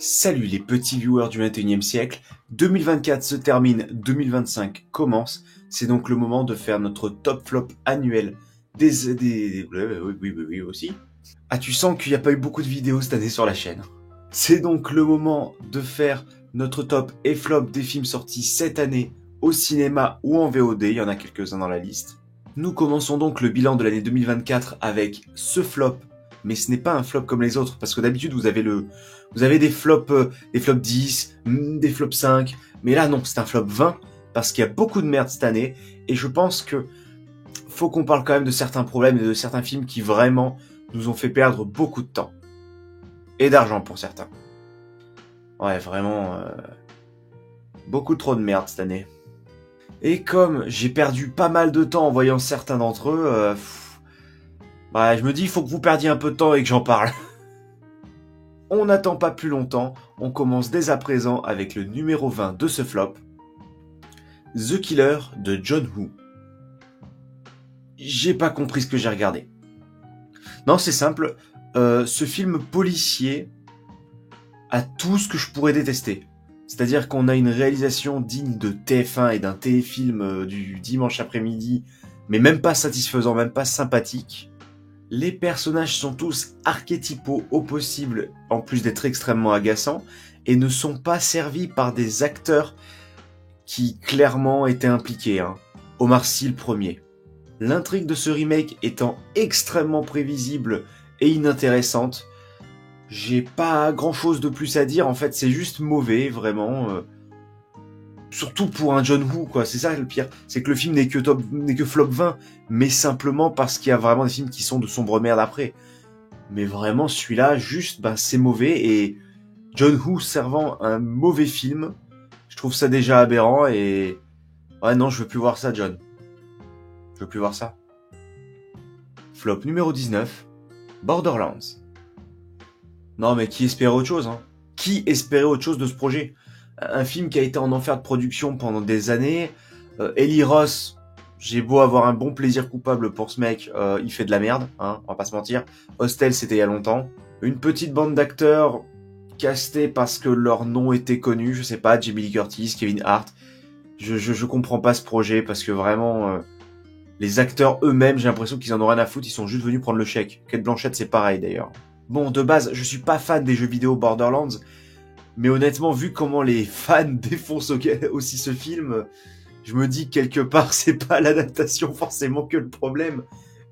Salut les petits viewers du 21e siècle, 2024 se termine, 2025 commence, c'est donc le moment de faire notre top flop annuel oui aussi. Ah, tu sens qu'il n'y a pas eu beaucoup de vidéos cette année sur la chaîne. C'est donc le moment de faire notre top et flop des films sortis cette année au cinéma ou en VOD, il y en a quelques-uns dans la liste. Nous commençons donc le bilan de l'année 2024 avec ce flop, mais ce n'est pas un flop comme les autres, parce que d'habitude vous avez des flops 10, des flops 5, mais là non, c'est un flop 20, parce qu'il y a beaucoup de merde cette année, et je pense que faut qu'on parle quand même de certains problèmes et de certains films qui vraiment nous ont fait perdre beaucoup de temps. Et d'argent pour certains. Ouais, vraiment, beaucoup trop de merde cette année. Et comme j'ai perdu pas mal de temps en voyant certains d'entre eux, je me dis il faut que vous perdiez un peu de temps et que j'en parle. On n'attend pas plus longtemps, on commence dès à présent avec le numéro 20 de ce flop, The Killer de John Woo. J'ai pas compris ce que j'ai regardé. Non, c'est simple, ce film policier a tout ce que je pourrais détester. C'est-à-dire qu'on a une réalisation digne de TF1 et d'un téléfilm du dimanche après-midi, mais même pas satisfaisant, même pas sympathique. Les personnages sont tous archétypaux au possible, en plus d'être extrêmement agaçants, et ne sont pas servis par des acteurs qui clairement étaient impliqués. Omar Sy le premier. L'intrigue de ce remake étant extrêmement prévisible et inintéressante, j'ai pas grand chose de plus à dire, en fait c'est juste mauvais, vraiment. Surtout pour un John Woo, quoi. C'est ça le pire. C'est que le film n'est que flop 20, mais simplement parce qu'il y a vraiment des films qui sont de sombre merde après. Mais vraiment, celui-là, juste, c'est mauvais, et John Woo servant un mauvais film, je trouve ça déjà aberrant, et... Ouais, non, je veux plus voir ça, John. Je veux plus voir ça. Flop numéro 19, Borderlands. Non, mais qui espérait autre chose, Qui espérait autre chose de ce projet? Un film qui a été en enfer de production pendant des années. Eli Roth, j'ai beau avoir un bon plaisir coupable pour ce mec, il fait de la merde, on va pas se mentir. Hostel, c'était il y a longtemps. Une petite bande d'acteurs castés parce que leur nom était connu, je sais pas, Jamie Lee Curtis, Kevin Hart. Je comprends pas ce projet parce que vraiment, les acteurs eux-mêmes, j'ai l'impression qu'ils en ont rien à foutre, ils sont juste venus prendre le chèque. Kate Blanchett, c'est pareil d'ailleurs. Bon, de base, je suis pas fan des jeux vidéo Borderlands, mais honnêtement, vu comment les fans défoncent aussi ce film, je me dis que quelque part, c'est pas l'adaptation forcément que le problème,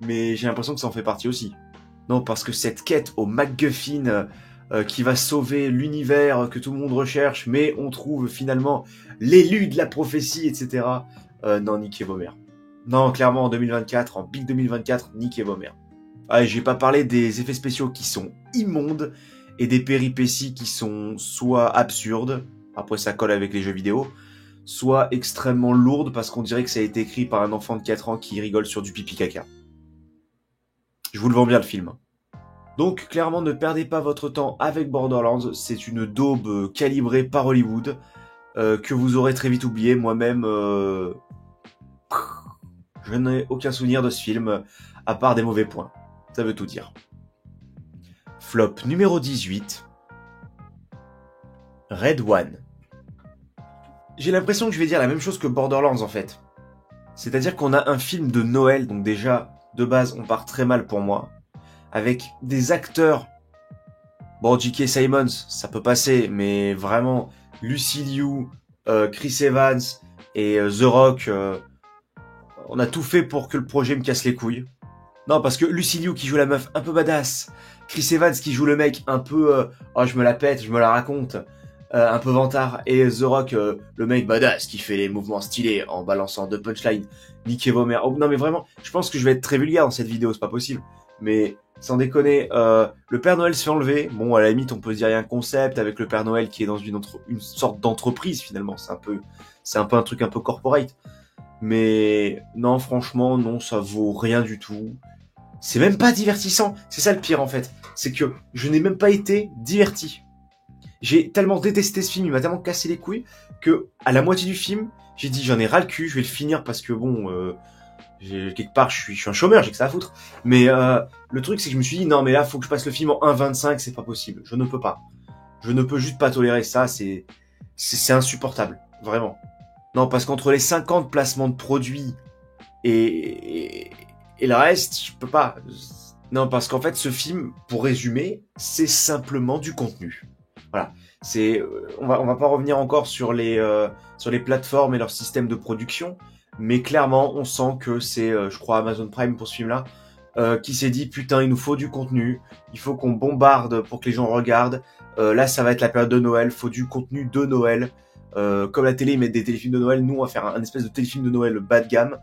mais j'ai l'impression que ça en fait partie aussi. Non, parce que cette quête au MacGuffin qui va sauver l'univers que tout le monde recherche, mais on trouve finalement l'élu de la prophétie, etc. Non, niquez vos mères. Non, clairement, en 2024, en Big 2024, niquez vos mères. Ah, j'ai pas parlé des effets spéciaux qui sont immondes, et des péripéties qui sont soit absurdes, après ça colle avec les jeux vidéo, soit extrêmement lourdes parce qu'on dirait que ça a été écrit par un enfant de 4 ans qui rigole sur du pipi caca. Je vous le vends bien le film. Donc clairement ne perdez pas votre temps avec Borderlands, c'est une daube calibrée par Hollywood, que vous aurez très vite oublié. Moi-même, je n'ai aucun souvenir de ce film, à part des mauvais points. Ça veut tout dire. Flop numéro 18, Red One. J'ai l'impression que je vais dire la même chose que Borderlands en fait. C'est-à-dire qu'on a un film de Noël, donc déjà, de base, on part très mal pour moi, avec des acteurs... Bon, J.K. Simmons, ça peut passer, mais vraiment, Lucy Liu, Chris Evans et The Rock, on a tout fait pour que le projet me casse les couilles. Non, parce que Lucy Liu qui joue la meuf un peu badass, Chris Evans qui joue le mec un peu je me la pète, je me la raconte, un peu vantard, et The Rock le mec badass qui fait les mouvements stylés en balançant deux punchlines. Niquez vos mères. Oh, non mais vraiment, je pense que je vais être très vulgaire dans cette vidéo, c'est pas possible. Mais sans déconner, le Père Noël se fait enlever. Bon, à la limite, on peut se dire il y a un concept avec le Père Noël qui est dans une sorte d'entreprise finalement. C'est un peu un truc un peu corporate. Mais non, franchement, non, ça vaut rien du tout. C'est même pas divertissant. C'est ça le pire en fait. C'est que je n'ai même pas été diverti. J'ai tellement détesté ce film, il m'a tellement cassé les couilles, que à la moitié du film, j'ai dit j'en ai ras le cul, je vais le finir parce que bon, quelque part je suis un chômeur, j'ai que ça à foutre. Mais le truc c'est que je me suis dit non mais là faut que je passe le film en 1,25, c'est pas possible. Je ne peux pas. Je ne peux juste pas tolérer ça, c'est insupportable, vraiment. Non, parce qu'entre les 50 placements de produits et le reste, je peux pas. Non, parce qu'en fait, ce film, pour résumer, c'est simplement du contenu. Voilà. On va pas revenir encore sur les plateformes et leur système de production, mais clairement, on sent que c'est, je crois, Amazon Prime pour ce film-là, qui s'est dit putain, il nous faut du contenu, il faut qu'on bombarde pour que les gens regardent. Là, ça va être la période de Noël, faut du contenu de Noël. Comme la télé, ils mettent des téléfilms de Noël, nous on va faire un espèce de téléfilm de Noël bas de gamme.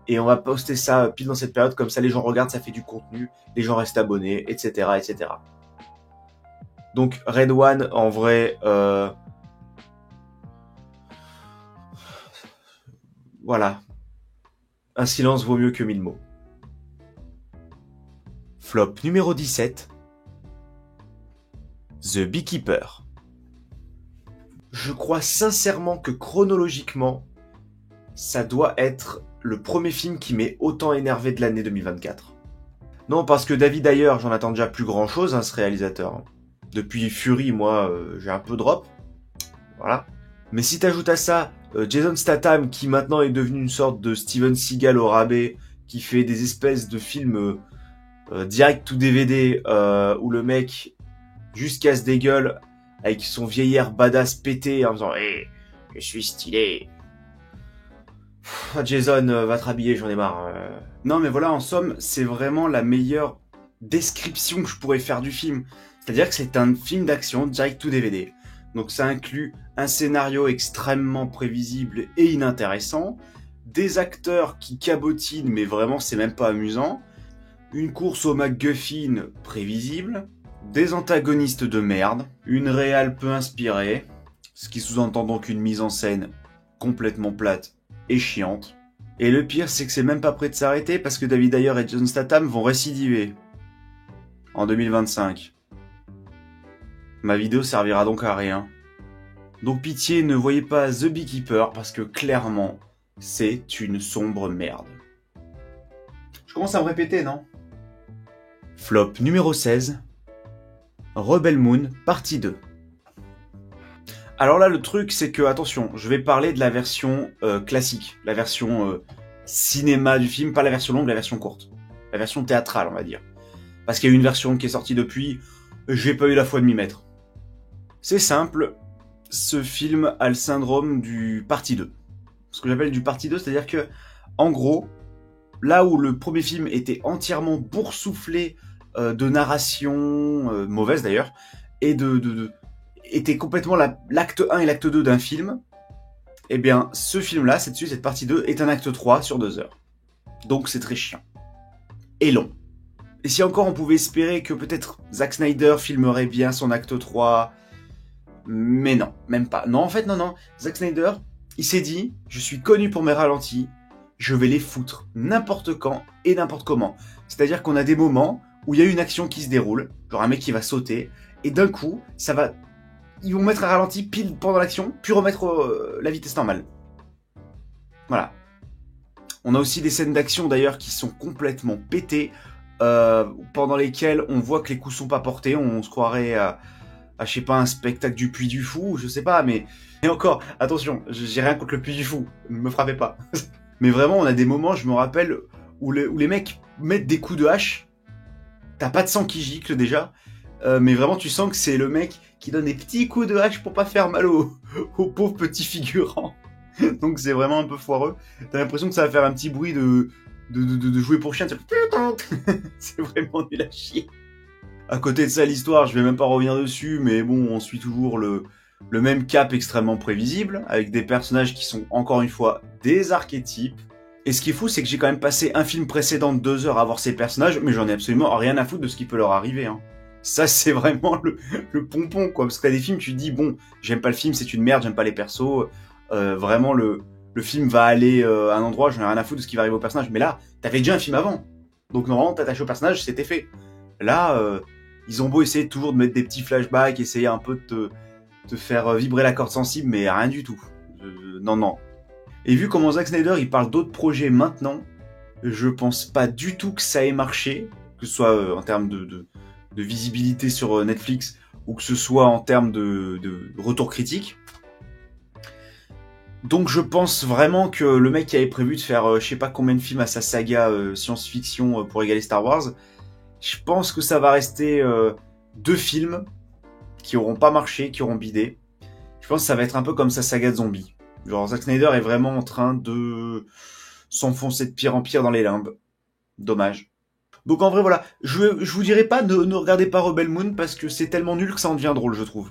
Et on va poster ça pile dans cette période, comme ça les gens regardent, ça fait du contenu, les gens restent abonnés, etc. etc. Donc Red One, en vrai, voilà. Un silence vaut mieux que 1000 mots. Flop numéro 17. The Beekeeper. Je crois sincèrement que chronologiquement, ça doit être le premier film qui m'est autant énervé de l'année 2024. Non, parce que David Ayer, j'en attends déjà plus grand chose, hein, ce réalisateur. Depuis Fury, moi, j'ai un peu drop. Voilà. Mais si t'ajoutes à ça Jason Statham, qui maintenant est devenu une sorte de Steven Seagal au rabais, qui fait des espèces de films direct to DVD, où le mec juste casse des gueules avec son vieil air badass pété en faisant hey, je suis stylé. Jason, va te rhabiller, j'en ai marre. Non mais voilà, en somme, c'est vraiment la meilleure description que je pourrais faire du film. C'est-à-dire que c'est un film d'action direct to DVD. Donc ça inclut un scénario extrêmement prévisible et inintéressant, des acteurs qui cabotinent mais vraiment c'est même pas amusant, une course au MacGuffin prévisible, des antagonistes de merde, une réal peu inspirée, ce qui sous-entend donc une mise en scène complètement plate et chiante. Et le pire, c'est que c'est même pas prêt de s'arrêter parce que David Ayer et John Statham vont récidiver en 2025. Ma vidéo servira donc à rien. Donc pitié, ne voyez pas The Beekeeper parce que clairement, c'est une sombre merde. Je commence à me répéter, non ? Flop numéro 16. Rebel Moon, partie 2. Alors là, le truc, c'est que, attention, je vais parler de la version classique, la version cinéma du film, pas la version longue, la version courte. La version théâtrale, on va dire. Parce qu'il y a une version qui est sortie depuis, j'ai pas eu la foi de m'y mettre. C'est simple, ce film a le syndrome du partie 2. Ce que j'appelle du partie 2, c'est-à-dire que, en gros, là où le premier film était entièrement boursouflé de narration, mauvaise d'ailleurs, et était complètement l'acte 1 et l'acte 2 d'un film, eh bien, ce film-là, cette partie 2, est un acte 3 sur 2 heures. Donc c'est très chiant. Et long. Et si encore on pouvait espérer que peut-être Zack Snyder filmerait bien son acte 3, mais non, même pas. Non, en fait, non. Zack Snyder, il s'est dit, je suis connu pour mes ralentis, je vais les foutre n'importe quand et n'importe comment. C'est-à-dire qu'on a des moments où il y a une action qui se déroule, genre un mec qui va sauter, et d'un coup, ils vont mettre un ralenti pile pendant l'action, puis remettre la vitesse normale. Voilà. On a aussi des scènes d'action d'ailleurs qui sont complètement pétées, pendant lesquelles on voit que les coups sont pas portés, on se croirait à je sais pas, un spectacle du Puy du Fou, je sais pas, mais... Et encore, attention, j'ai rien contre le Puy du Fou, ne me frappez pas. Mais vraiment, on a des moments, je me rappelle, où les mecs mettent des coups de hache, t'as pas de sang qui gicle déjà, mais vraiment tu sens que c'est le mec qui donne des petits coups de hache pour pas faire mal aux pauvres petits figurants. Donc c'est vraiment un peu foireux. T'as l'impression que ça va faire un petit bruit de jouer pour chien. C'est vraiment nul à chier. À côté de ça, l'histoire, je vais même pas revenir dessus, mais bon, on suit toujours le même cap extrêmement prévisible, avec des personnages qui sont encore une fois des archétypes. Et ce qui est fou, c'est que j'ai quand même passé un film précédent de 2 heures à voir ces personnages, mais j'en ai absolument rien à foutre de ce qui peut leur arriver, hein. Ça, c'est vraiment le pompon, quoi. Parce que t'as des films, tu te dis, bon, j'aime pas le film, c'est une merde, j'aime pas les persos. Vraiment, le film va aller à un endroit, j'en ai rien à foutre de ce qui va arriver au personnage. Mais là, t'avais déjà un film avant. Donc, normalement, t'attaches au personnage, c'était fait. Là, ils ont beau essayer toujours de mettre des petits flashbacks, essayer un peu de te faire vibrer la corde sensible, mais rien du tout. Non. Et vu comment Zack Snyder, il parle d'autres projets maintenant, je pense pas du tout que ça ait marché, que ce soit en termes de visibilité sur Netflix ou que ce soit en termes de retour critique. Donc je pense vraiment que le mec qui avait prévu de faire je sais pas combien de films à sa saga science-fiction pour égaler Star Wars, je pense que ça va rester 2 films qui auront pas marché, qui auront bidé. Je pense que ça va être un peu comme sa saga de zombies. Genre Zack Snyder est vraiment en train de s'enfoncer de pire en pire dans les limbes. Dommage. Donc en vrai voilà, je vous dirais pas ne regardez pas Rebel Moon parce que c'est tellement nul que ça en devient drôle je trouve.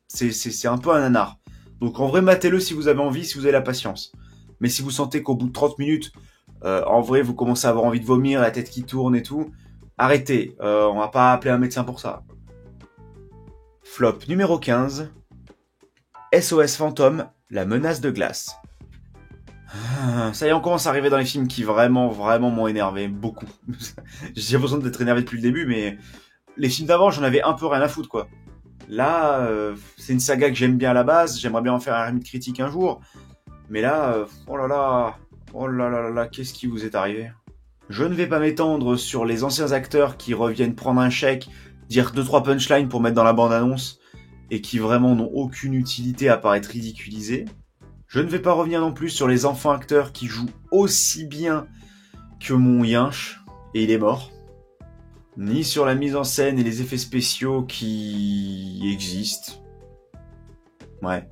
C'est un peu un nanar. Donc en vrai matez-le si vous avez envie, si vous avez la patience. Mais si vous sentez qu'au bout de 30 minutes, en vrai vous commencez à avoir envie de vomir, la tête qui tourne et tout, arrêtez, on va pas appeler un médecin pour ça. Flop numéro 15. SOS Fantôme, la menace de glace. Ça y est, on commence à arriver dans les films qui vraiment m'ont énervé, beaucoup. J'ai l'impression d'être énervé depuis le début, mais les films d'avant, j'en avais un peu rien à foutre, quoi. Là, c'est une saga que j'aime bien à la base, j'aimerais bien en faire un remake critique un jour, mais là, oh là là, qu'est-ce qui vous est arrivé? Je ne vais pas m'étendre sur les anciens acteurs qui reviennent prendre un chèque, dire 2-3 punchlines pour mettre dans la bande-annonce, et qui vraiment n'ont aucune utilité à part être ridiculisés. Je ne vais pas revenir non plus sur les enfants acteurs qui jouent aussi bien que mon yinche, et il est mort. Ni sur la mise en scène et les effets spéciaux qui existent. Ouais.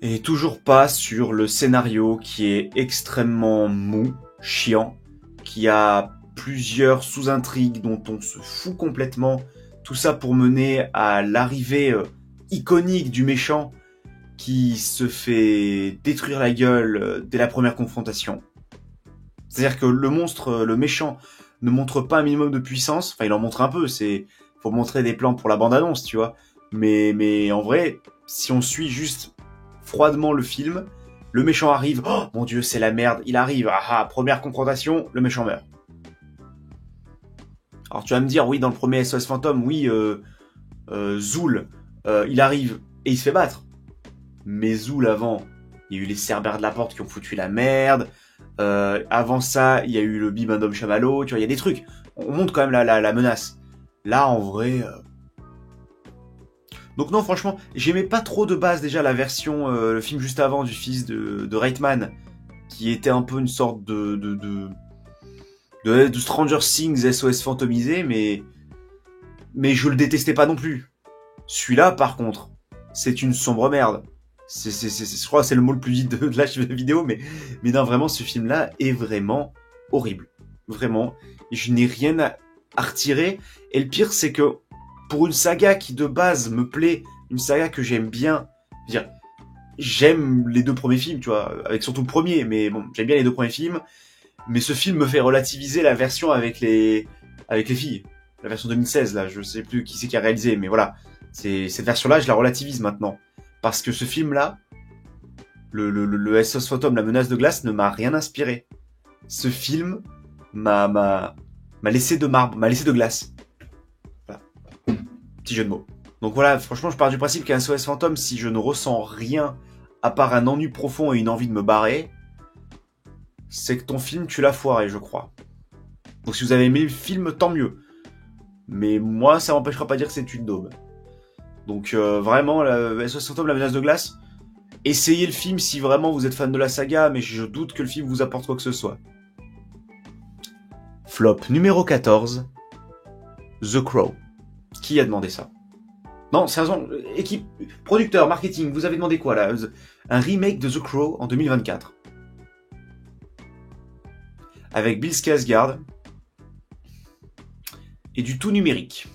Et toujours pas sur le scénario qui est extrêmement mou, chiant, qui a plusieurs sous-intrigues dont on se fout complètement. Tout ça pour mener à l'arrivée iconique du méchant qui se fait détruire la gueule dès la première confrontation. C'est-à-dire que le monstre, le méchant, ne montre pas un minimum de puissance. Enfin, il en montre un peu. Faut montrer des plans pour la bande-annonce, tu vois. Mais en vrai, si on suit juste froidement le film, le méchant arrive. Oh mon Dieu, c'est la merde. Il arrive. Première confrontation, le méchant meurt. Alors tu vas me dire, oui, dans le premier SOS Fantôme, oui, Zool, il arrive et il se fait battre. Mais Zool avant, il y a eu les Cerbères de la Porte qui ont foutu la merde. Avant ça, il y a eu le Bibendum Chamallow, tu vois, il y a des trucs. On montre quand même la menace. Là, en vrai... Donc non, franchement, j'aimais pas trop de base déjà la version, le film juste avant du fils de Reitman, qui était un peu une sorte de Stranger Things SOS fantomisé, mais je le détestais pas non plus. Celui-là, par contre, c'est une sombre merde. Je crois que c'est le mot le plus vite de la vidéo, mais non, vraiment, ce film-là est vraiment horrible. Vraiment. Et je n'ai rien à retirer. Et le pire, c'est que pour une saga qui de base me plaît, une saga que j'aime bien, j'aime les 2 premiers films, tu vois, avec surtout le premier, mais bon, j'aime bien les 2 premiers films, mais ce film me fait relativiser la version avec les filles. La version 2016, là, je sais plus qui c'est qui a réalisé, mais voilà. Cette version-là, je la relativise maintenant. Parce que ce film-là, le SOS Fantôme, la menace de glace, ne m'a rien inspiré. Ce film m'a laissé de marbre, m'a laissé de glace. Voilà. Petit jeu de mots. Donc voilà, franchement, je pars du principe qu'un SOS Fantôme, si je ne ressens rien à part un ennui profond et une envie de me barrer, c'est que ton film, tu l'as foiré, je crois. Donc si vous avez aimé le film, tant mieux. Mais moi, ça m'empêchera pas de dire que c'est une daube. Donc vraiment, SOS Fantôme, la menace de glace, essayez le film si vraiment vous êtes fan de la saga, mais je doute que le film vous apporte quoi que ce soit. Flop numéro 14, The Crow. Qui a demandé ça? Non, sérieusement, équipe, producteur, marketing, vous avez demandé quoi là? Un remake de The Crow en 2024. Avec Bill Skarsgård et du tout numérique.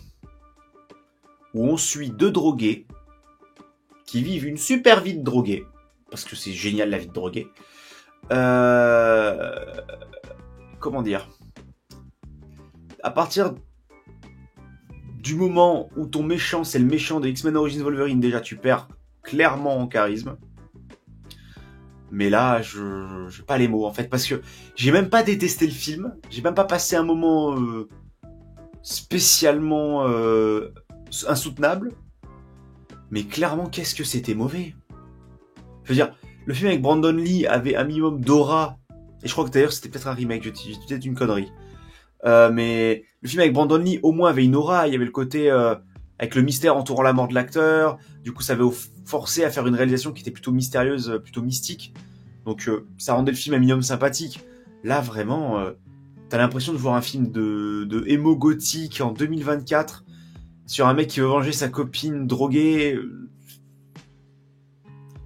Où on suit 2 drogués qui vivent une super vie de drogués, parce que c'est génial la vie de drogué. Comment dire? À partir du moment où ton méchant, c'est le méchant de X-Men Origins Wolverine, déjà tu perds clairement en charisme. Mais là, je j'ai pas les mots en fait, parce que j'ai même pas détesté le film, j'ai même pas passé un moment spécialement insoutenable, mais clairement, qu'est-ce que c'était mauvais. Je veux dire, le film avec Brandon Lee avait un minimum d'aura, et je crois que d'ailleurs c'était peut-être un remake, j'ai peut-être une connerie. Mais le film avec Brandon Lee au moins avait une aura, il y avait le côté avec le mystère entourant la mort de l'acteur. Du coup, ça avait forcé à faire une réalisation qui était plutôt mystérieuse, plutôt mystique. Donc, ça rendait le film un minimum sympathique. Là, vraiment, t'as l'impression de voir un film de émo gothique en 2024 sur un mec qui veut venger sa copine droguée.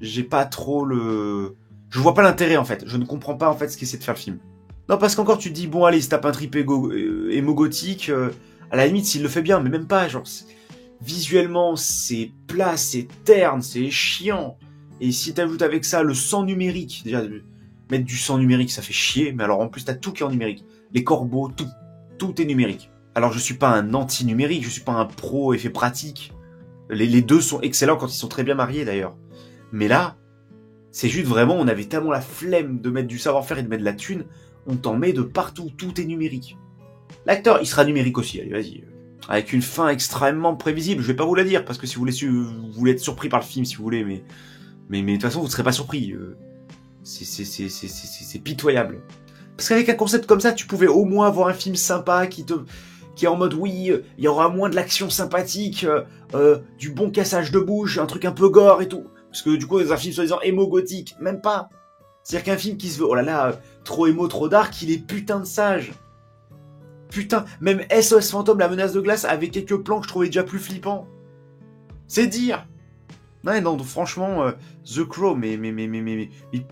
J'ai pas trop le... Je vois pas l'intérêt, en fait. Je ne comprends pas, en fait, ce qu'essaie de faire le film. Non, parce qu'encore, tu te dis, bon, allez, il se tape un trip émo gothique. À la limite, s'il le fait bien, mais même pas, genre... Visuellement, c'est plat, c'est terne, c'est chiant. Et si t'ajoutes avec ça le sang numérique, déjà, mettre du sang numérique, ça fait chier, mais alors en plus, t'as tout qui est en numérique. Les corbeaux, tout est numérique. Alors je suis pas un anti-numérique, je suis pas un pro effet pratique. Les deux sont excellents quand ils sont très bien mariés d'ailleurs. Mais là, c'est juste vraiment, on avait tellement la flemme de mettre du savoir-faire et de mettre de la thune, on t'en met de partout, tout est numérique. L'acteur, il sera numérique aussi, allez, vas-y. Avec une fin extrêmement prévisible, je vais pas vous la dire, parce que si vous voulez être surpris par le film, si vous voulez, mais de toute façon, vous ne serez pas surpris. C'est pitoyable. Parce qu'avec un concept comme ça, tu pouvais au moins avoir un film sympa qui est en mode, oui, il y aura moins de l'action sympathique, du bon cassage de bouche, un truc un peu gore et tout. Parce que du coup, dans un film soi-disant émo gothique, même pas. C'est-à-dire qu'un film qui se veut, oh là là, trop émo, trop dark, il est putain de sage. Putain, même SOS Fantôme, la menace de glace, avait quelques plans que je trouvais déjà plus flippants. C'est dire. Ouais, non, franchement, The Crow, mais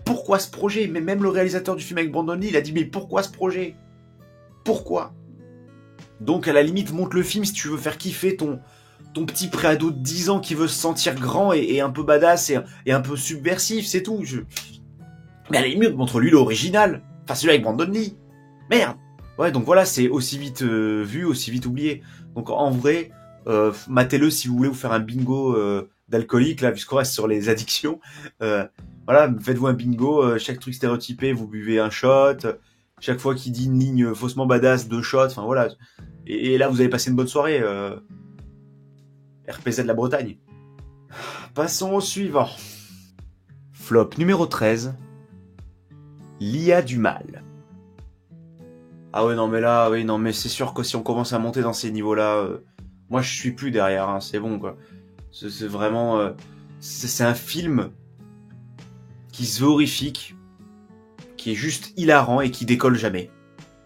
pourquoi ce projet? Mais même le réalisateur du film avec Brandon Lee, il a dit, mais pourquoi ce projet? Pourquoi? Donc, à la limite, monte le film si tu veux faire kiffer ton petit préado de 10 ans qui veut se sentir grand et un peu badass et un peu subversif, c'est tout. Mais à la limite, montre-lui l'original. Enfin, celui avec Brandon Lee. Merde. Ouais, donc voilà, c'est aussi vite vu, aussi vite oublié. Donc en vrai, matez-le si vous voulez vous faire un bingo d'alcoolique, là, puisqu'on reste sur les addictions. Voilà, faites-vous un bingo, chaque truc stéréotypé, vous buvez un shot. Chaque fois qu'il dit une ligne faussement badass, 2 shots, enfin voilà. Et là, vous allez passer une bonne soirée. RPZ de la Bretagne. Passons au suivant. Flop numéro 13. L'IA du mal. Ah ouais, non, mais là, oui, non, mais c'est sûr que si on commence à monter dans ces niveaux-là, moi, je suis plus derrière, hein, c'est bon, quoi. C'est vraiment... c'est un film qui se veut horrifique, qui est juste hilarant et qui décolle jamais.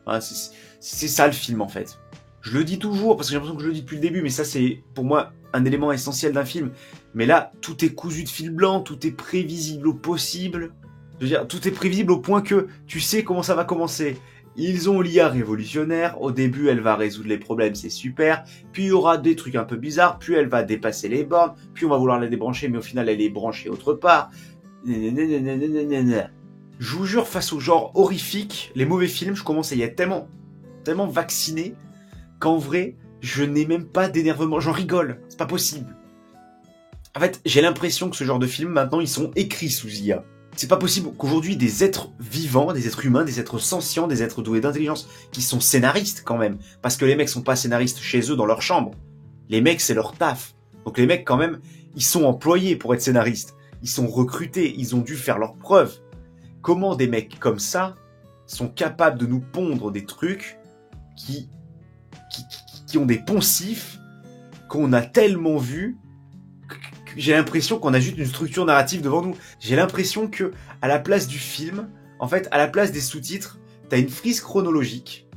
Voilà, c'est ça, le film, en fait. Je le dis toujours, parce que j'ai l'impression que je le dis depuis le début, mais ça, c'est, pour moi, un élément essentiel d'un film. Mais là, tout est cousu de fil blanc, tout est prévisible au possible. Je veux dire, tout est prévisible au point que tu sais comment ça va commencer. Ils ont l'IA révolutionnaire, au début elle va résoudre les problèmes, c'est super, puis il y aura des trucs un peu bizarres, puis elle va dépasser les bornes, puis on va vouloir la débrancher, mais au final elle est branchée autre part. Je vous jure, face au genre horrifique, les mauvais films, je commence à y être tellement vacciné, qu'en vrai, je n'ai même pas d'énervement, j'en rigole, c'est pas possible. En fait, j'ai l'impression que ce genre de films, maintenant, ils sont écrits sous IA. C'est pas possible qu'aujourd'hui des êtres vivants, des êtres humains, des êtres sentients, des êtres doués d'intelligence, qui sont scénaristes quand même, parce que les mecs sont pas scénaristes chez eux dans leur chambre. Les mecs, c'est leur taf. Donc les mecs quand même, ils sont employés pour être scénaristes. Ils sont recrutés, ils ont dû faire leurs preuves. Comment des mecs comme ça sont capables de nous pondre des trucs qui ont des poncifs qu'on a tellement vus, j'ai l'impression qu'on a juste une structure narrative devant nous. J'ai l'impression que, à la place du film, en fait, à la place des sous-titres, t'as une frise chronologique.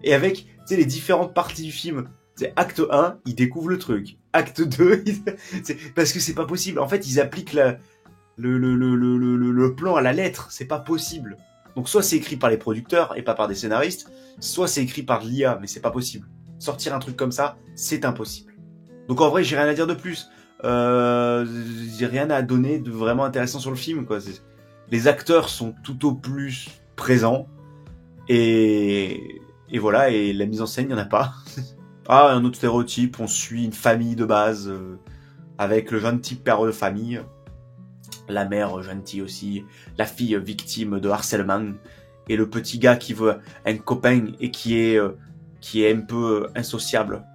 Et avec, tu sais, les différentes parties du film. C'est acte 1, ils découvrent le truc. Acte 2, parce que c'est pas possible. En fait, ils appliquent le plan à la lettre. C'est pas possible. Donc, soit c'est écrit par les producteurs et pas par des scénaristes, soit c'est écrit par l'IA, mais c'est pas possible. Sortir un truc comme ça, c'est impossible. Donc, en vrai, j'ai rien à dire de plus. J'ai rien à donner de vraiment intéressant sur le film, quoi. Les acteurs sont tout au plus présents et voilà, et la mise en scène, il y en a pas. Ah, un autre stéréotype, on suit une famille de base avec le gentil père de famille, la mère gentille aussi, la fille victime de harcèlement et le petit gars qui veut un copain et qui est un peu insociable.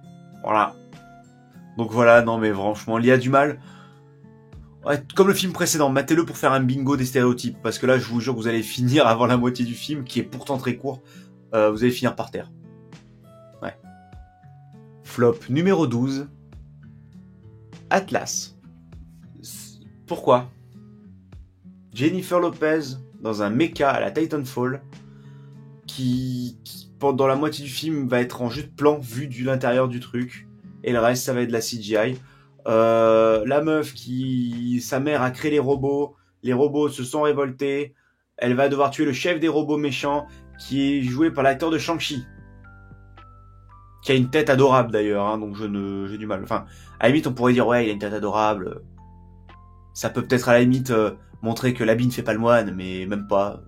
Voilà. Donc voilà, non mais franchement, l'IA du mal. Ouais, comme le film précédent, matez-le pour faire un bingo des stéréotypes. Parce que là, je vous jure que vous allez finir avant la moitié du film, qui est pourtant très court. Vous allez finir par terre. Ouais. Flop numéro 12. Atlas. Pourquoi? Jennifer Lopez dans un mecha à la Titanfall qui, pendant la moitié du film, va être en juste plan vu de l'intérieur du truc. Et le reste, ça va être de la CGI. La meuf sa mère a créé les robots se sont révoltés. Elle va devoir tuer le chef des robots méchants, qui est joué par l'acteur de Shang-Chi. Qui a une tête adorable d'ailleurs, hein, donc j'ai du mal. Enfin, à la limite, on pourrait dire, ouais, il a une tête adorable. Ça peut peut-être à la limite montrer que l'habit ne fait pas le moine, mais même pas.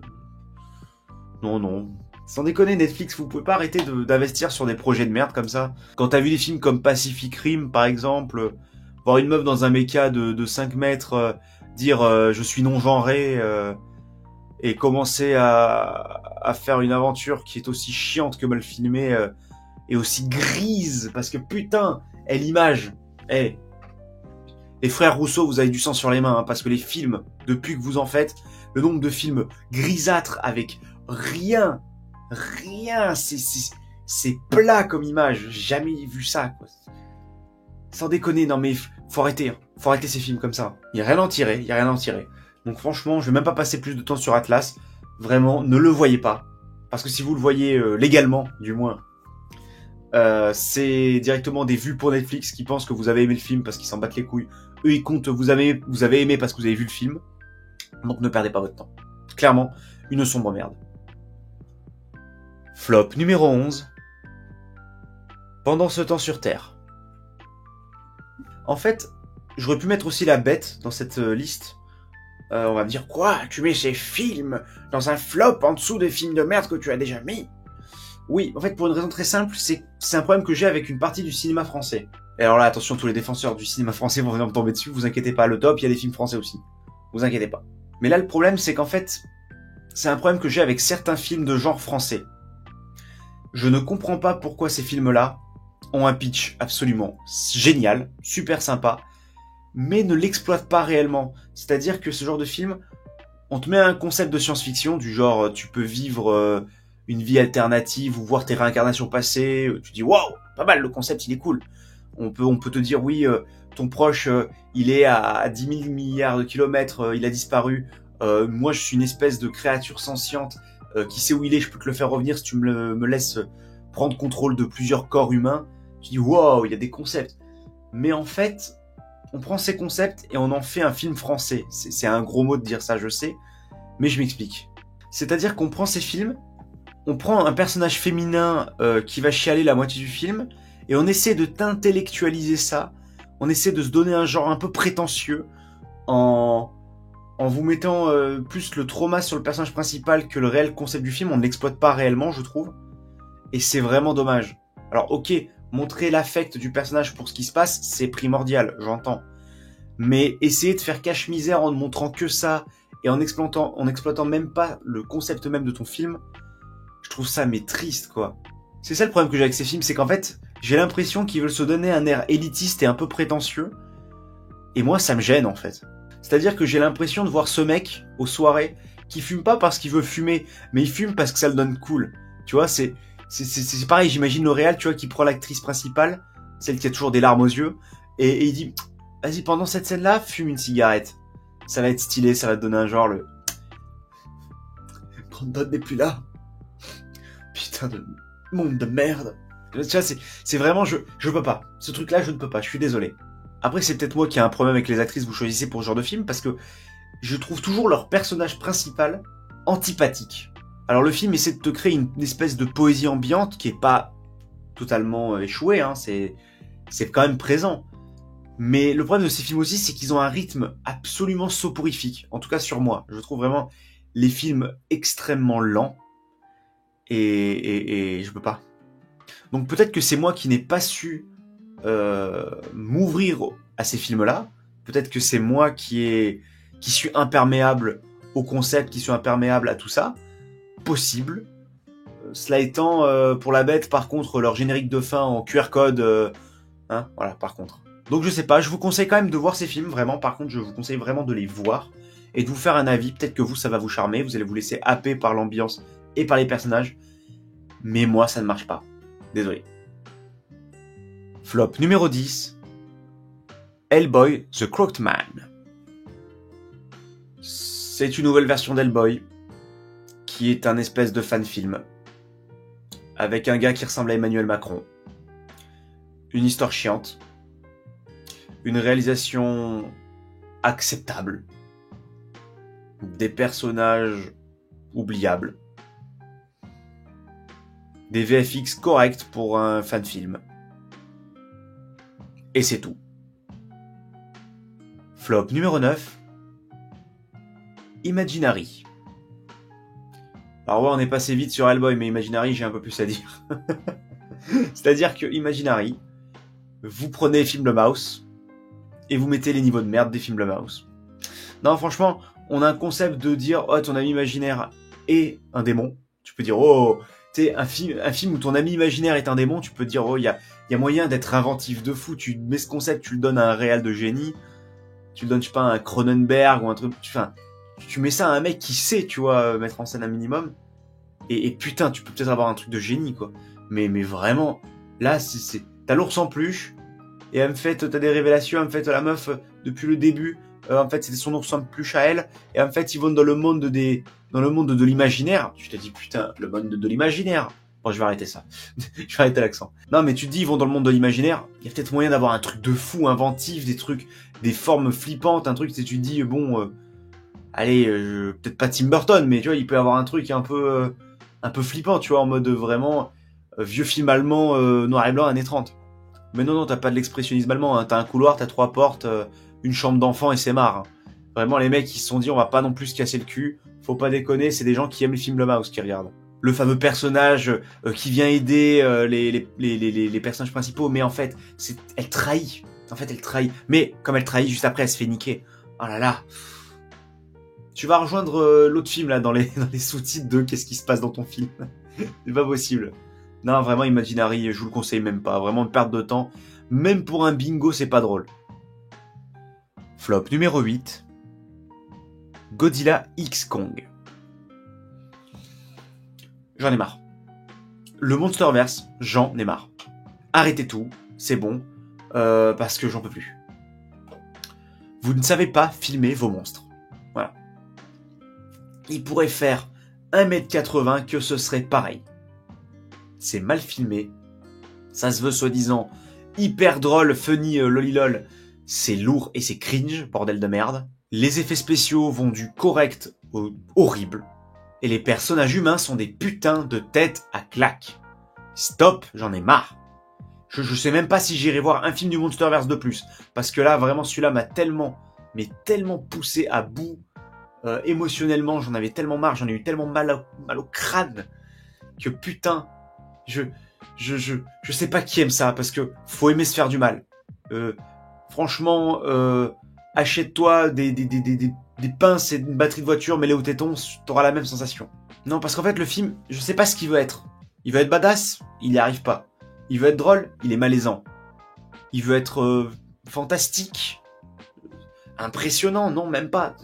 Non. Sans déconner, Netflix, vous pouvez pas arrêter d'investir sur des projets de merde comme ça. Quand t'as vu des films comme Pacific Rim, par exemple, voir une meuf dans un méca de 5 mètres dire je suis non-genré et commencer à faire une aventure qui est aussi chiante que mal filmée et aussi grise, parce que putain, l'image, les frères Rousseau, vous avez du sang sur les mains, hein, parce que les films, depuis que vous en faites, le nombre de films grisâtres avec rien, c'est plat comme image, j'ai jamais vu ça, quoi. Sans déconner, non mais faut arrêter ces films comme ça. Il y a rien à en tirer. Donc franchement, je vais même pas passer plus de temps sur Atlas. Vraiment, ne le voyez pas, parce que si vous le voyez légalement, du moins, c'est directement des vues pour Netflix qui pensent que vous avez aimé le film parce qu'ils s'en battent les couilles. Eux, ils comptent vous avez aimé parce que vous avez vu le film. Donc ne perdez pas votre temps. Clairement, une sombre merde. Flop numéro 11. Pendant ce temps sur Terre. En fait, j'aurais pu mettre aussi La Bête dans cette liste. On va me dire, quoi? Tu mets ces films dans un flop en dessous des films de merde que tu as déjà mis? Oui, en fait, pour une raison très simple, c'est un problème que j'ai avec une partie du cinéma français. Et alors là, attention, tous les défenseurs du cinéma français vont vraiment me tomber dessus, vous inquiétez pas, le top, il y a des films français aussi. Vous inquiétez pas. Mais là, le problème, c'est qu'en fait, c'est un problème que j'ai avec certains films de genre français. Je ne comprends pas pourquoi ces films-là ont un pitch absolument génial, super sympa, mais ne l'exploitent pas réellement. C'est-à-dire que ce genre de film, on te met un concept de science-fiction, du genre, tu peux vivre une vie alternative ou voir tes réincarnations passées, tu dis waouh, pas mal, le concept il est cool. On peut te dire oui, ton proche il est à 10 000 milliards de kilomètres, il a disparu. Moi je suis une espèce de créature sentiente qui sait où il est, je peux te le faire revenir si tu me laisses prendre contrôle de plusieurs corps humains. Tu dis waouh, il y a des concepts. Mais en fait, on prend ces concepts et on en fait un film français. C'est un gros mot de dire ça, je sais, mais je m'explique. C'est-à-dire qu'on prend ces films, on prend un personnage féminin qui va chialer la moitié du film, et on essaie de t'intellectualiser ça, on essaie de se donner un genre un peu prétentieux, en vous mettant plus le trauma sur le personnage principal que le réel concept du film, on ne l'exploite pas réellement, je trouve, et c'est vraiment dommage. Alors ok, montrer l'affect du personnage pour ce qui se passe, c'est primordial, j'entends. Mais essayer de faire cache-misère en ne montrant que ça, et en exploitant même pas le concept même de ton film, je trouve ça mais triste, quoi. C'est ça le problème que j'ai avec ces films, c'est qu'en fait, j'ai l'impression qu'ils veulent se donner un air élitiste et un peu prétentieux, et moi ça me gêne en fait. C'est-à-dire que j'ai l'impression de voir ce mec, aux soirées, qui fume pas parce qu'il veut fumer, mais il fume parce que ça le donne cool. Tu vois, c'est pareil, j'imagine le réal, tu vois, qui prend l'actrice principale, celle qui a toujours des larmes aux yeux, et il dit, vas-y, pendant cette scène-là, fume une cigarette. Ça va être stylé, ça va te donner un genre, le... Brandon n'est plus là. Putain de monde de merde. Tu vois, c'est vraiment, je peux pas. Ce truc-là, je ne peux pas, je suis désolé. Après, c'est peut-être moi qui ai un problème avec les actrices que vous choisissez pour ce genre de film, parce que je trouve toujours leur personnage principal antipathique. Alors le film essaie de te créer une espèce de poésie ambiante qui est pas totalement échouée, hein, c'est quand même présent. Mais le problème de ces films aussi, c'est qu'ils ont un rythme absolument soporifique. En tout cas sur moi. Je trouve vraiment les films extrêmement lents. Et je peux pas. Donc peut-être que c'est moi qui n'ai pas su m'ouvrir à ces films-là. Peut-être que c'est moi qui suis imperméable au concept, qui suis imperméable à tout ça. Possible. Cela étant, pour La Bête, par contre, leur générique de fin en QR code, hein, voilà, par contre. Donc je sais pas, je vous conseille quand même de voir ces films, vraiment, par contre, je vous conseille vraiment de les voir et de vous faire un avis. Peut-être que vous, ça va vous charmer, vous allez vous laisser happer par l'ambiance et par les personnages. Mais moi, ça ne marche pas. Désolé. Flop numéro 10. Hellboy The Crooked Man. C'est une nouvelle version d'Hellboy, qui est un espèce de fan-film, avec un gars qui ressemble à Emmanuel Macron. Une histoire chiante, une réalisation acceptable, des personnages oubliables, des VFX corrects pour un fan-film. Et c'est tout. Flop numéro 9, Imaginary. Alors ouais, on est passé vite sur Hellboy, mais Imaginary, j'ai un peu plus à dire. C'est-à-dire que Imaginary, vous prenez les films Blumhouse et vous mettez les niveaux de merde des films Blumhouse. Non, franchement, on a un concept de dire, oh, ton ami imaginaire est un démon. Tu peux dire, oh, tu sais, un film où ton ami imaginaire est un démon, tu peux dire, oh, il y a moyen d'être inventif de fou. Tu mets ce concept, tu le donnes à un réal de génie. Tu le donnes, je sais pas, à un Cronenberg ou un truc. Enfin, tu mets ça à un mec qui sait, tu vois, mettre en scène un minimum. Et putain, tu peux peut-être avoir un truc de génie, quoi. Mais vraiment, là, t'as l'ours en peluche. Et en fait, t'as des révélations. En fait, la meuf, depuis le début, en fait, c'était son ours en peluche à elle. Et en fait, ils vont dans le monde de l'imaginaire. Tu t'es dit, putain, le monde de l'imaginaire. Bon, je vais arrêter ça. Je vais arrêter l'accent. Non, mais tu te dis, ils vont dans le monde de l'imaginaire. Il y a peut-être moyen d'avoir un truc de fou, inventif, des trucs, des formes flippantes, un truc, tu te dis, bon, allez, peut-être pas Tim Burton, mais tu vois, il peut y avoir un truc un peu flippant, tu vois, en mode vraiment vieux film allemand, noir et blanc, années 30. Mais non, t'as pas de l'expressionnisme allemand, hein. T'as un couloir, t'as 3 portes, une chambre d'enfant et c'est marre. Hein. Vraiment, les mecs, ils se sont dit, on va pas non plus se casser le cul. Faut pas déconner, c'est des gens qui aiment les films Blumhouse qui regardent. Le fameux personnage qui vient aider les personnages principaux, mais en fait, elle trahit. En fait, elle trahit. Mais comme elle trahit, juste après, elle se fait niquer. Oh là là. Tu vas rejoindre l'autre film là dans les sous-titres de qu'est-ce qui se passe dans ton film. C'est pas possible. Non, vraiment, Imaginary, je vous le conseille même pas. Vraiment une perte de temps. Même pour un bingo, c'est pas drôle. Flop numéro 8. Godzilla X Kong. J'en ai marre. Le Monsterverse, j'en ai marre. Arrêtez tout, c'est bon, parce que j'en peux plus. Vous ne savez pas filmer vos monstres. Voilà. Ils pourraient faire 1m80 que ce serait pareil. C'est mal filmé. Ça se veut soi-disant hyper drôle, funny, lolilol. C'est lourd et c'est cringe, bordel de merde. Les effets spéciaux vont du correct au horrible. Et les personnages humains sont des putains de têtes à claques. Stop, j'en ai marre. Je sais même pas si j'irai voir un film du Monsterverse de plus. Parce que là, vraiment, celui-là m'a tellement poussé à bout. Émotionnellement, j'en avais tellement marre, j'en ai eu tellement mal au crâne. Que putain, je sais pas qui aime ça. Parce que faut aimer se faire du mal. Franchement, achète-toi des pinces et une batterie de voiture, mets-les au téton, t'auras la même sensation. Non, parce qu'en fait, le film, je sais pas ce qu'il veut être. Il veut être badass, il y arrive pas. Il veut être drôle, il est malaisant. Il veut être fantastique, impressionnant, non, même pas.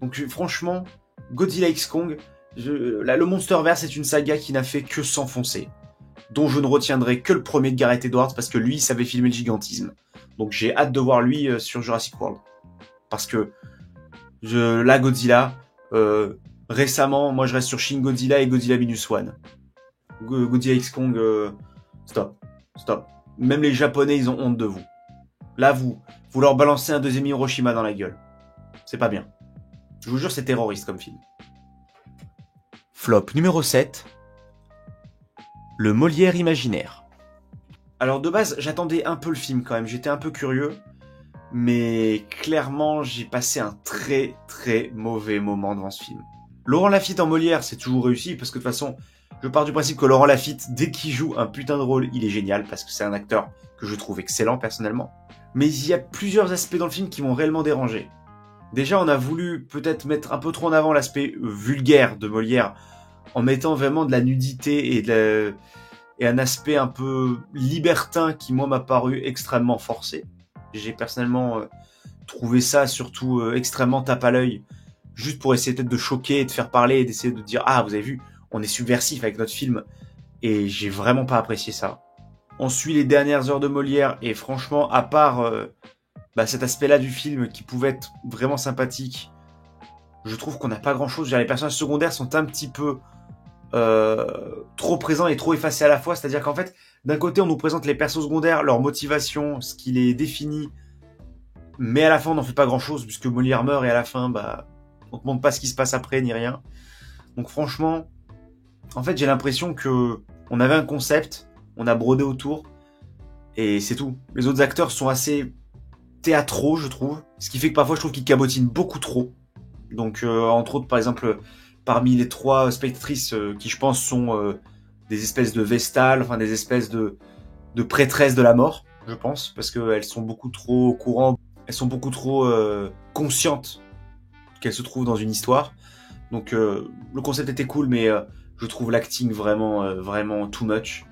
Donc franchement, Godzilla X Kong, le Monsterverse est une saga qui n'a fait que s'enfoncer. Dont je ne retiendrai que le premier de Gareth Edwards, parce que lui, il savait filmer le gigantisme. Donc j'ai hâte de voir lui sur Jurassic World. Parce que la Godzilla, récemment, moi je reste sur Shin Godzilla et Godzilla Minus One. Godzilla X Kong, stop. Même les Japonais, ils ont honte de vous. Là, vous leur balancez un deuxième Hiroshima dans la gueule. C'est pas bien. Je vous jure, c'est terroriste comme film. Flop numéro 7. Le Molière imaginaire. Alors de base, j'attendais un peu le film quand même. J'étais un peu curieux. Mais clairement, j'ai passé un très très mauvais moment devant ce film. Laurent Lafitte en Molière, c'est toujours réussi, parce que de toute façon, je pars du principe que Laurent Lafitte, dès qu'il joue un putain de rôle, il est génial, parce que c'est un acteur que je trouve excellent personnellement. Mais il y a plusieurs aspects dans le film qui m'ont réellement dérangé. Déjà, on a voulu peut-être mettre un peu trop en avant l'aspect vulgaire de Molière, en mettant vraiment de la nudité et un aspect un peu libertin qui, moi, m'a paru extrêmement forcé. J'ai personnellement trouvé ça surtout extrêmement tape à l'œil, juste pour essayer peut-être de choquer, de faire parler et d'essayer de dire « Ah, vous avez vu, on est subversif avec notre film ». Et j'ai vraiment pas apprécié ça. On suit les dernières heures de Molière et franchement, à part cet aspect-là du film qui pouvait être vraiment sympathique, je trouve qu'on n'a pas grand-chose. Les personnages secondaires sont un petit peu trop présents et trop effacés à la fois. C'est-à-dire qu'en fait, d'un côté, on nous présente les persos secondaires, leur motivation, ce qui les définit, mais à la fin, on n'en fait pas grand-chose, puisque Molière meurt et à la fin, on te montre pas ce qui se passe après, ni rien. Donc franchement, en fait, j'ai l'impression que on avait un concept, on a brodé autour, et c'est tout. Les autres acteurs sont assez théâtraux, je trouve, ce qui fait que parfois, je trouve qu'ils cabotinent beaucoup trop. Donc, entre autres, par exemple, parmi les 3 spectatrices qui, je pense, sont des espèces de vestales, enfin des espèces de prêtresses de la mort, je pense, parce qu'elles sont beaucoup trop au courant, elles sont beaucoup trop conscientes qu'elles se trouvent dans une histoire. Donc, le concept était cool, mais je trouve l'acting vraiment too much.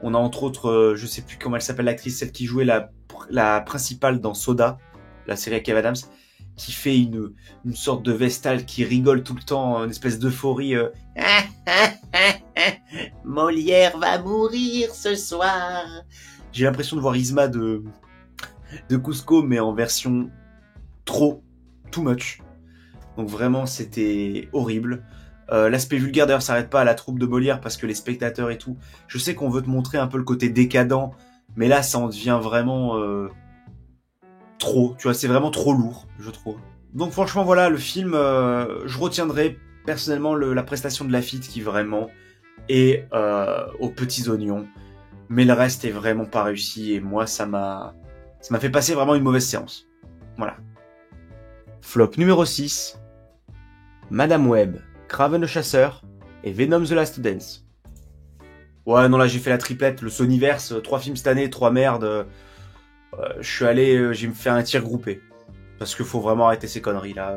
On a entre autres, je sais plus comment elle s'appelle l'actrice, celle qui jouait la principale dans Soda, la série avec Kev Adams, qui fait une sorte de vestale qui rigole tout le temps, une espèce d'euphorie. Molière va mourir ce soir. J'ai l'impression de voir Isma de Cusco, mais en version too much. Donc vraiment, c'était horrible. L'aspect vulgaire d'ailleurs s'arrête pas à la troupe de Molière parce que les spectateurs et tout. Je sais qu'on veut te montrer un peu le côté décadent, mais là, ça en devient vraiment trop. Tu vois, c'est vraiment trop lourd, je trouve. Donc franchement, voilà, le film, je retiendrai personnellement la prestation de Lafitte qui vraiment est aux petits oignons. Mais le reste est vraiment pas réussi et moi, ça m'a fait passer vraiment une mauvaise séance. Voilà. Flop numéro 6. Madame Web, Kraven le chasseur et Venom the Last Dance. Ouais, non, là j'ai fait la triplette, le Sonyverse, 3 films cette année, 3 merdes. Je suis allé, j'ai me fait un tir groupé. Parce qu'il faut vraiment arrêter ces conneries là.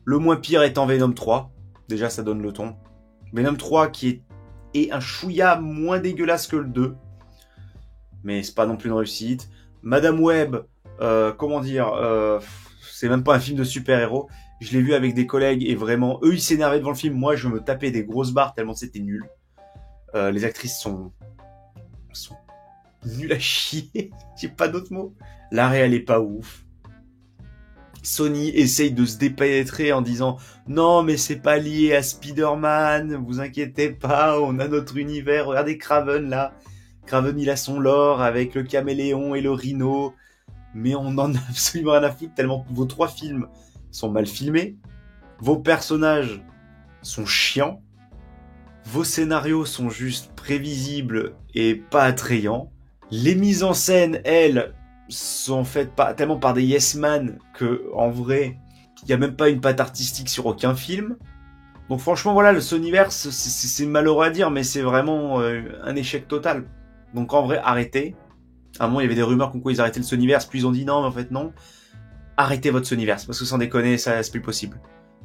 Le moins pire étant Venom 3. Déjà, ça donne le ton. Venom 3 qui est un chouïa moins dégueulasse que le 2. Mais c'est pas non plus une réussite. Madame Web, c'est même pas un film de super-héros. Je l'ai vu avec des collègues et vraiment, eux ils s'énervaient devant le film. Moi, je me tapais des grosses barres tellement c'était nul. Les actrices sont nulles à chier. J'ai pas d'autres mots. La réal est pas ouf. Sony essaye de se dépêtrer en disant non mais c'est pas lié à Spider-Man, vous inquiétez pas, on a notre univers, regardez Kraven là. Kraven il a son lore avec le caméléon et le rhino, mais on en a absolument rien à foutre tellement vos 3 films sont mal filmés, vos personnages sont chiants, vos scénarios sont juste prévisibles et pas attrayants, les mises en scène, elles, sont faites tellement par des yes man que en vrai il n'y a même pas une patte artistique sur aucun film. Donc franchement voilà, le Sonyverse c'est malheureux à dire mais c'est vraiment un échec total. Donc en vrai arrêtez. À un moment il y avait des rumeurs comme quoi ils arrêtaient le Sonyverse, puis ils ont dit non mais en fait non. Arrêtez votre Sonyverse parce que sans déconner ça c'est plus possible.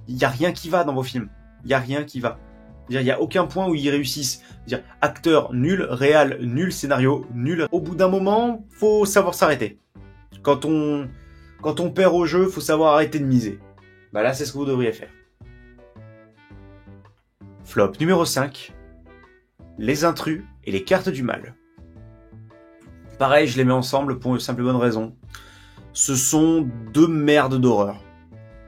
Il y a rien qui va dans vos films. Il y a rien qui va. Il y a aucun point où ils réussissent. Dire acteur nul, réal nul, scénario nul. Au bout d'un moment, faut savoir s'arrêter. Quand on perd au jeu, faut savoir arrêter de miser. Là, c'est ce que vous devriez faire. Flop numéro 5. Les intrus et les cartes du mal. Pareil, je les mets ensemble pour une simple bonne raison. Ce sont 2 merdes d'horreur.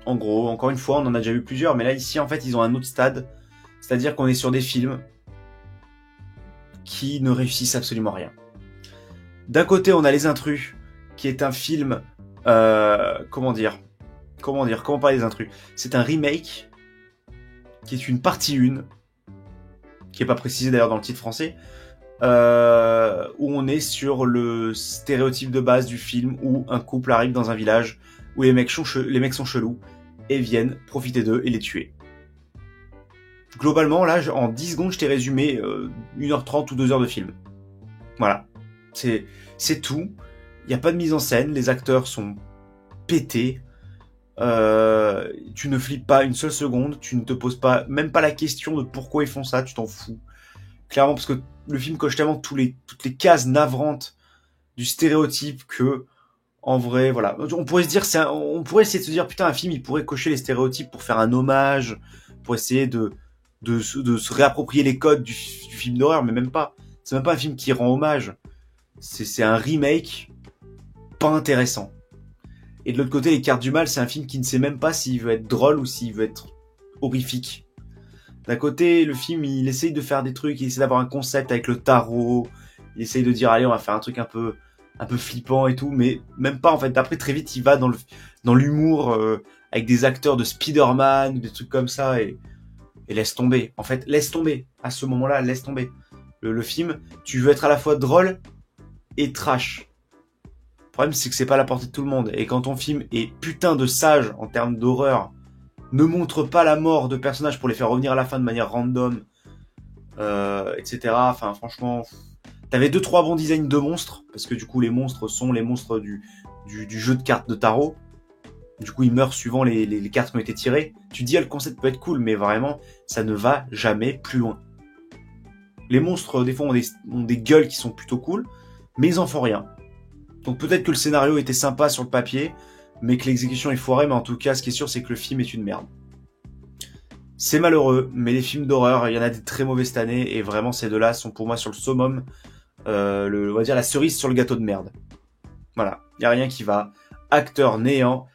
En gros, encore une fois, on en a déjà vu plusieurs, mais là, ici, en fait, ils ont un autre stade. C'est-à-dire qu'on est sur des films qui ne réussissent absolument rien. D'un côté, on a Les Intrus, qui est un film... Comment parler des Intrus ? C'est un remake, qui est une partie 1, qui n'est pas précisé d'ailleurs dans le titre français, où on est sur le stéréotype de base du film, où un couple arrive dans un village, où les mecs sont chelous, et viennent profiter d'eux et les tuer. Globalement, là, en 10 secondes, je t'ai résumé 1h30 ou 2 heures de film. Voilà. C'est tout. Il n'y a pas de mise en scène. Les acteurs sont pétés. Tu ne flippes pas une seule seconde. Tu ne te poses même pas la question de pourquoi ils font ça. Tu t'en fous. Clairement, parce que le film coche tellement toutes les cases navrantes du stéréotype que, en vrai, voilà. On pourrait essayer de se dire, putain, un film, il pourrait cocher les stéréotypes pour faire un hommage, pour essayer de se réapproprier les codes du film d'horreur, mais même pas. C'est même pas un film qui rend hommage. C'est un remake pas intéressant. Et de l'autre côté, Les Cartes du Mal, c'est un film qui ne sait même pas s'il veut être drôle ou s'il veut être horrifique. D'un côté, le film, il essaye de faire des trucs, il essaie d'avoir un concept avec le tarot, il essaye de dire, allez, on va faire un truc un peu flippant et tout, mais même pas, en fait. Après, très vite, il va dans l'humour, avec des acteurs de Spider-Man, des trucs comme ça, et laisse tomber. En fait, laisse tomber. À ce moment-là, laisse tomber. Le film, tu veux être à la fois drôle et trash. Le problème, c'est que c'est pas à la portée de tout le monde. Et quand ton film est putain de sage en termes d'horreur, ne montre pas la mort de personnages pour les faire revenir à la fin de manière random, etc. Enfin, franchement, t'avais 2-3 bons designs de monstres, parce que du coup, les monstres sont les monstres du jeu de cartes de tarot. Du coup, ils meurent suivant les cartes qui ont été tirées. Tu dis, le concept peut être cool, mais vraiment, ça ne va jamais plus loin. Les monstres, des fois, ont des gueules qui sont plutôt cool, mais ils en font rien. Donc peut-être que le scénario était sympa sur le papier, mais que l'exécution est foirée, mais en tout cas, ce qui est sûr, c'est que le film est une merde. C'est malheureux, mais les films d'horreur, il y en a des très mauvais cette année, et vraiment, ces deux-là sont pour moi sur le summum, on va dire la cerise sur le gâteau de merde. Voilà, il n'y a rien qui va. Acteur néant,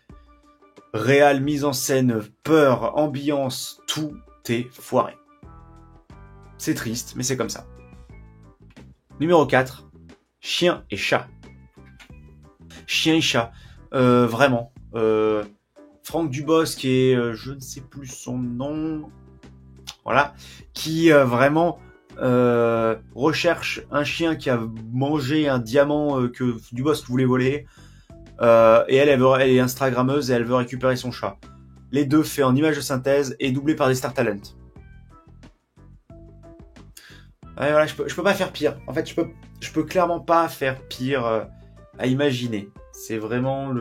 réal, mise en scène, peur, ambiance, tout est foiré. C'est triste, mais c'est comme ça. Numéro 4, Chien et chat. Chien et chat, vraiment. Franck Dubosc et je ne sais plus son nom, voilà, qui vraiment recherche un chien qui a mangé un diamant que Dubosc voulait voler, et elle est instagrammeuse et elle veut récupérer son chat. Les deux faits en images de synthèse et doublés par des star talent. Ouais, voilà, je peux pas faire pire. En fait, je peux clairement pas faire pire à imaginer. C'est vraiment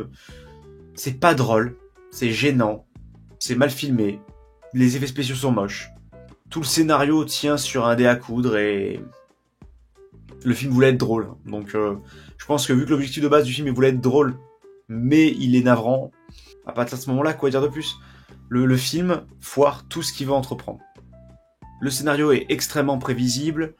c'est pas drôle, c'est gênant, c'est mal filmé, les effets spéciaux sont moches. Tout le scénario tient sur un dé à coudre et le film voulait être drôle. Donc je pense que vu que l'objectif de base du film il voulait être drôle, mais il est navrant, à partir de ce moment-là, quoi dire de plus ? Le film foire tout ce qu'il va entreprendre. Le scénario est extrêmement prévisible,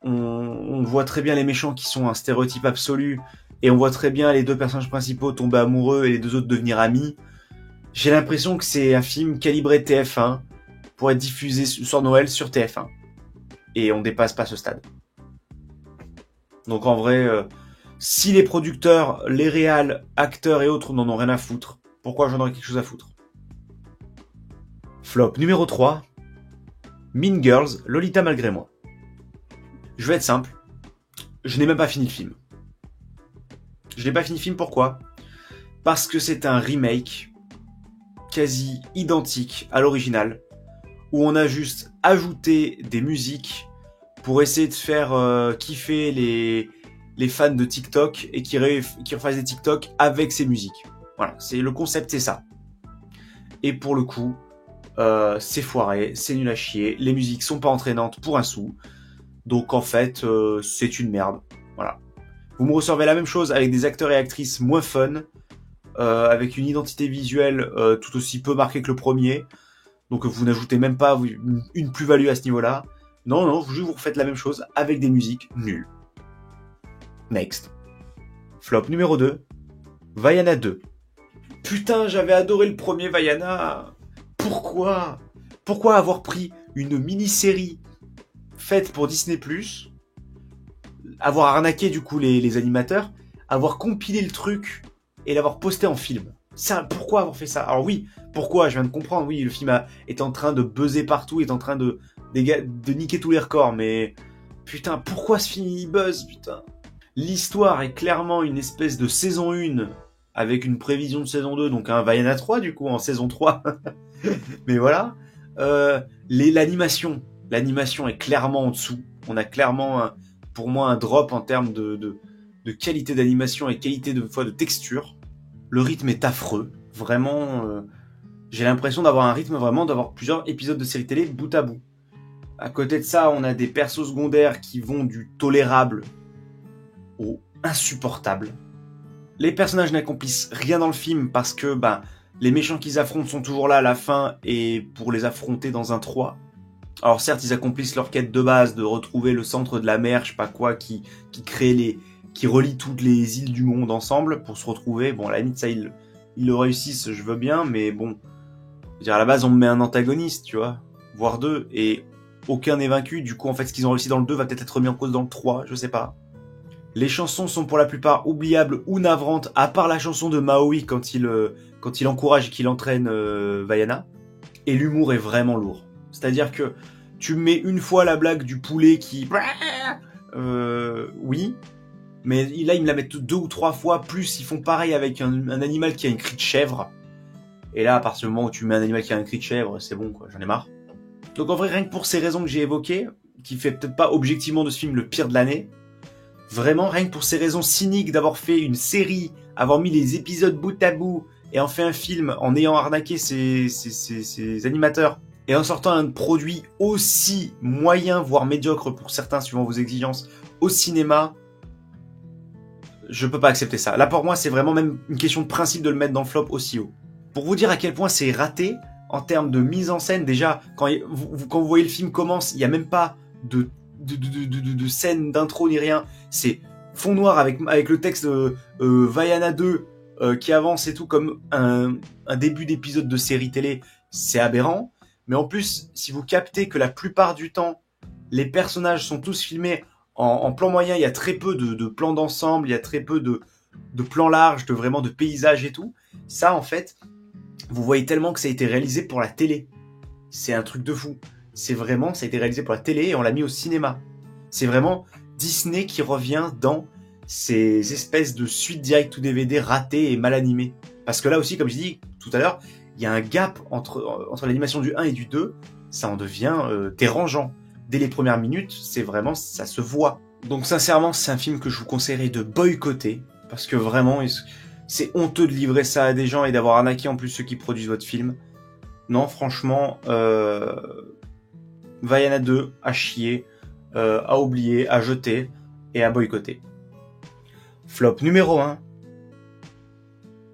on voit très bien les méchants qui sont un stéréotype absolu, et on voit très bien les deux personnages principaux tomber amoureux et les deux autres devenir amis. J'ai l'impression que c'est un film calibré TF1 pour être diffusé sur Noël sur TF1. Et on dépasse pas ce stade. Donc en vrai, si les producteurs, les réals, acteurs et autres n'en ont rien à foutre, pourquoi j'en aurais quelque chose à foutre ? Flop numéro 3, Mean Girls, Lolita malgré moi. Je vais être simple, je n'ai même pas fini le film. Je n'ai pas fini le film, pourquoi ? Parce que c'est un remake quasi identique à l'original, où on a juste ajouté des musiques pour essayer de faire kiffer les fans de TikTok et qui refassent des TikTok avec ces musiques. Voilà, le concept, c'est ça. Et pour le coup, c'est foiré, c'est nul à chier, les musiques sont pas entraînantes pour un sou, donc en fait, c'est une merde. Voilà. Vous me recevez la même chose avec des acteurs et actrices moins fun, avec une identité visuelle tout aussi peu marquée que le premier, donc vous n'ajoutez même pas une plus-value à ce niveau-là. Non, vous refaites la même chose avec des musiques nulles. Next. Flop numéro 2, Vaiana 2. Putain, j'avais adoré le premier Vaiana. Pourquoi avoir pris une mini-série faite pour Disney+, avoir arnaqué du coup les animateurs, avoir compilé le truc et l'avoir posté en film. Ça, pourquoi avoir fait ça ? Alors oui, pourquoi ? Je viens de comprendre, oui, le film est en train de buzzer partout, est en train de niquer tous les records, mais putain, pourquoi ce film il buzz, putain ? L'histoire est clairement une espèce de saison 1 avec une prévision de saison 2, donc un Vaiana 3 du coup en saison 3. Mais voilà, l'animation est clairement en dessous. On a clairement pour moi un drop en termes de qualité d'animation et qualité de texture. Le rythme est affreux, vraiment. J'ai l'impression d'avoir un rythme vraiment d'avoir plusieurs épisodes de série télé bout à bout. À côté de ça, on a des persos secondaires qui vont du tolérable au insupportable. Les personnages n'accomplissent rien dans le film parce que les méchants qu'ils affrontent sont toujours là à la fin et pour les affronter dans un 3. Alors certes, ils accomplissent leur quête de base de retrouver le centre de la mer, je sais pas quoi, qui crée qui relie toutes les îles du monde ensemble pour se retrouver. Bon, à la limite, ça, ils le réussissent, je veux bien, mais bon, je veux dire, à la base, on me met un antagoniste, tu vois, voire deux, et aucun n'est vaincu. Du coup, en fait, ce qu'ils ont réussi dans le 2 va peut-être être remis en cause dans le 3, je sais pas. Les chansons sont pour la plupart oubliables ou navrantes, à part la chanson de Maui quand il encourage et qu'il entraîne Vaiana. Et l'humour est vraiment lourd. C'est-à-dire que tu mets une fois la blague du poulet qui... oui, mais là ils me la mettent 2 ou 3 fois, plus ils font pareil avec un animal qui a une cri de chèvre. Et là, à partir du moment où tu mets un animal qui a un cri de chèvre, c'est bon quoi, j'en ai marre. Donc en vrai, rien que pour ces raisons que j'ai évoquées, qui fait peut-être pas objectivement de ce film le pire de l'année, vraiment rien que pour ces raisons cyniques d'avoir fait une série, avoir mis les épisodes bout à bout, et en fait un film en ayant arnaqué ses animateurs, et en sortant un produit aussi moyen, voire médiocre pour certains, suivant vos exigences, au cinéma, je peux pas accepter ça. Là, pour moi, c'est vraiment même une question de principe de le mettre dans le flop aussi haut. Pour vous dire à quel point c'est raté, en termes de mise en scène, déjà, quand vous voyez le film commence, il n'y a même pas de scène d'intro ni rien. C'est fond noir avec le texte Vaiana 2 qui avance et tout comme un début d'épisode de série télé. C'est aberrant. Mais en plus, si vous captez que la plupart du temps, les personnages sont tous filmés en plan moyen, il y a très peu de plans d'ensemble, il y a très peu de plans larges, de paysages et tout. Ça, en fait, vous voyez tellement que ça a été réalisé pour la télé. C'est un truc de fou. Ça a été réalisé pour la télé et on l'a mis au cinéma. C'est vraiment Disney qui revient dans ces espèces de suites direct ou DVD ratées et mal animées. Parce que là aussi, comme j'ai dit tout à l'heure, il y a un gap entre l'animation du 1 et du 2. Ça en devient dérangeant. Dès les premières minutes, c'est vraiment, ça se voit. Donc sincèrement, c'est un film que je vous conseillerais de boycotter. Parce que vraiment, c'est honteux de livrer ça à des gens et d'avoir arnaqué en plus ceux qui produisent votre film. Non, franchement, Vaiana 2 à chier, à oublier, à jeter et à boycotter. Flop numéro 1,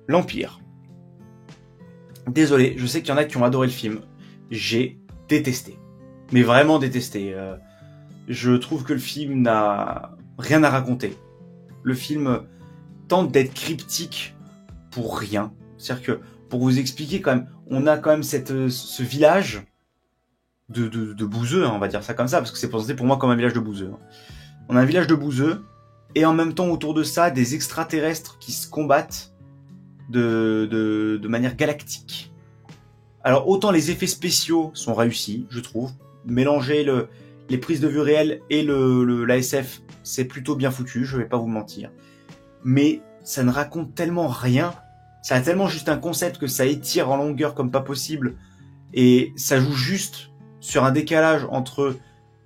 l'Empire. Désolé, je sais qu'il y en a qui ont adoré le film. J'ai détesté. Mais vraiment détesté. Je trouve que le film n'a rien à raconter. Le film tente d'être cryptique pour rien. C'est-à-dire que, pour vous expliquer quand même, on a quand même ce village de bouseux, hein, on va dire ça comme ça, parce que c'est pensé pour moi comme un village de bouseux. Hein. On a un village de bouseux, et en même temps autour de ça, des extraterrestres qui se combattent de manière galactique. Alors autant les effets spéciaux sont réussis, je trouve. Mélanger les prises de vue réelles et la SF, c'est plutôt bien foutu, je vais pas vous mentir. Mais ça ne raconte tellement rien, ça a tellement juste un concept que ça étire en longueur comme pas possible, et ça joue juste sur un décalage entre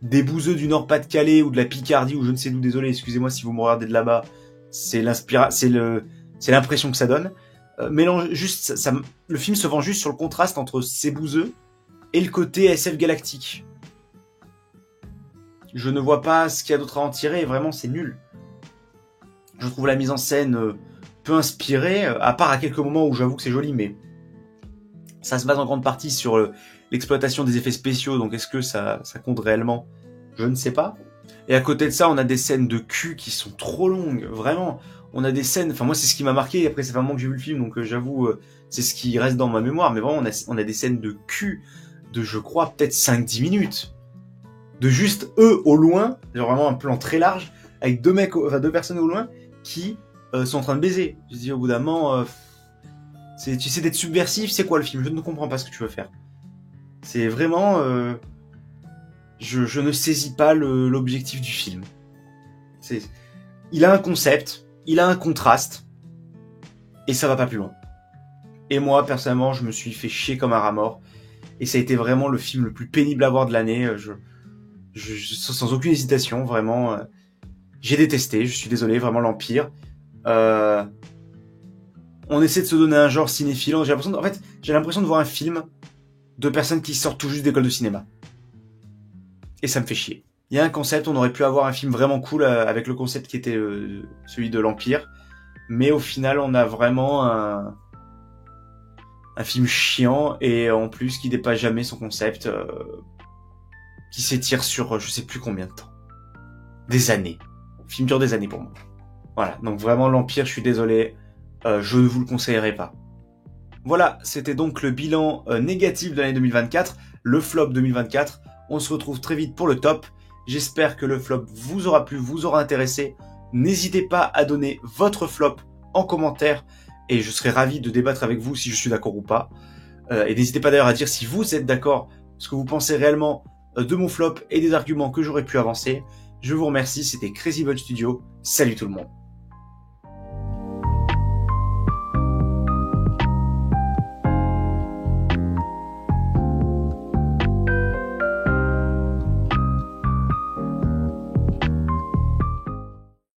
des bouseux du Nord-Pas-de-Calais ou de la Picardie ou je ne sais d'où, désolé, excusez-moi si vous me regardez de là-bas, c'est l'impression que ça donne. Le film se vend juste sur le contraste entre ces bouseux et le côté SF galactique. Je ne vois pas ce qu'il y a d'autre à en tirer, vraiment c'est nul. Je trouve la mise en scène peu inspirée, à part à quelques moments où j'avoue que c'est joli, mais ça se base en grande partie sur l'exploitation des effets spéciaux, donc est-ce que ça compte réellement? Je ne sais pas. Et à côté de ça, on a des scènes de cul qui sont trop longues, vraiment. On a des scènes, enfin moi c'est ce qui m'a marqué, après ça fait un moment que j'ai vu le film, donc j'avoue, c'est ce qui reste dans ma mémoire, mais vraiment on a des scènes de cul de, je crois, peut-être 5-10 minutes. De juste eux au loin, genre vraiment un plan très large, avec deux personnes au loin, qui sont en train de baiser. Je dis au bout d'un moment, tu sais d'être subversif, c'est quoi le film? Je ne comprends pas ce que tu veux faire. C'est vraiment... je ne saisis pas l'objectif du film. Il a un concept, il a un contraste, et ça va pas plus loin. Et moi, personnellement, je me suis fait chier comme un rat mort, et ça a été vraiment le film le plus pénible à voir de l'année, sans aucune hésitation, vraiment... j'ai détesté, je suis désolé, vraiment l'Empire. On essaie de se donner un genre cinéphile. J'ai l'impression de voir un film de personnes qui sortent tout juste d'école de cinéma. Et ça me fait chier. Il y a un concept, on aurait pu avoir un film vraiment cool avec le concept qui était celui de l'Empire. Mais au final, on a vraiment un film chiant et en plus qui dépasse jamais son concept, qui s'étire sur je sais plus combien de temps. Des années. Le film dure des années pour moi. Voilà, donc vraiment l'Empire, je suis désolé, je ne vous le conseillerais pas. Voilà, c'était donc le bilan négatif de l'année 2024, le flop 2024. On se retrouve très vite pour le top. J'espère que le flop vous aura plu, vous aura intéressé. N'hésitez pas à donner votre flop en commentaire et je serai ravi de débattre avec vous si je suis d'accord ou pas. Et n'hésitez pas d'ailleurs à dire si vous êtes d'accord, ce que vous pensez réellement de mon flop et des arguments que j'aurais pu avancer. Je vous remercie, c'était Crazy Bud Studio. Salut tout le monde.